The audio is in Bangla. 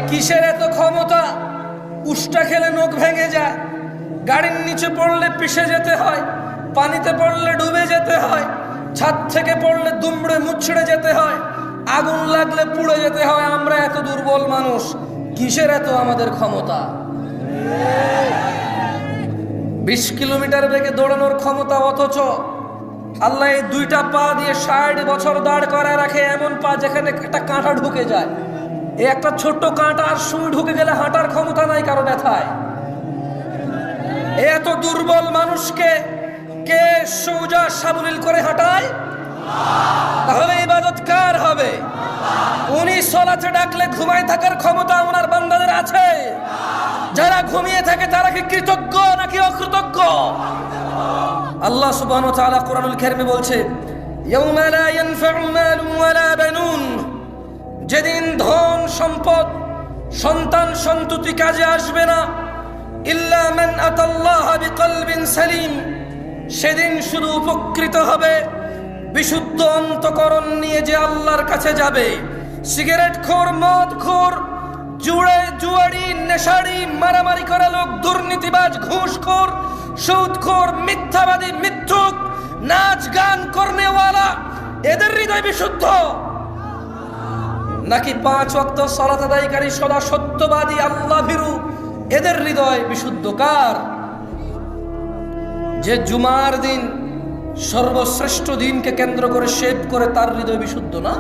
কিসের এত ক্ষমতা? উষ্টা খেলে নখ ভেঙে যায়, গাড়ির নিচে পড়লে পিষে যেতে হয়, পানিতে পড়লে ডুবে যেতে হয়, ছাদ থেকে পড়লে দুমড়ে মুচড়ে যেতে হয়, আগুন লাগলে পুড়ে যেতে হয়। আমরা এত দুর্বল মানুষ, কিসের এত আমাদের ক্ষমতা? 20 কিলোমিটার বেগে দৌড়ানোর ক্ষমতা, অথচ আল্লাহ এই দুইটা পা দিয়ে 60 বছর দাঁড় করায় রাখে, এমন পা যেখানে একটা কাঁটা ঢুকে যায়। এই একটা ছোট্ট কাঁটা আর সুই ঢুকে গেলে হাঁটার ক্ষমতা নাই কারো ব্যথায়। এত দুর্বল মানুষকে কে সোজা সাবলীল করে হাঁটায়? তাহলে ইবাদত কার হবে? উনি সালাতে ডাকলে ঘুমায় থাকার ক্ষমতা ওনার বান্দাদের আছে? যারা ঘুমিয়ে থাকে তারা কি কৃতজ্ঞ নাকি অকৃতজ্ঞ? আল্লাহ সুবহানাহু ওয়া তাআলা কোরআনুল কারীমে বলছে, ইয়াউমা লা ইয়ানফাউ মালুন ওয়ালা বানুন, যেদিন ধন সম্পদ সন্তান সন্ততি কাজে আসবে না, ইল্লা মান আতাল্লাহা বিকলবিন সালিম, সেদিন শুধু উপকৃত হবে বিশুদ্ধ অন্তঃকরণ নিয়ে যে আল্লাহর কাছে যাবে। সিগারেটখোর, মদখোর, জুয়ারি, নেশারি, মারামারি করা লোক, দুর্নীতিবাজ, ঘুষখোর, সুদখোর, মিথ্যাবাদী, মিথ্যুক, নাচ গান করনেওয়ালা, এদের হৃদয় বিশুদ্ধ? নাকি 5 ওয়াক্ত সালাত আদায়কারী, সদা সত্যবাদী, আল্লাহ ভীরু, এদের হৃদয় বিশুদ্ধ? কার? যে জুমার দিন সর্বশ্রেষ্ঠ দিনকে কেন্দ্র করে শেভ করে, তার হৃদয় বিশুদ্ধ না?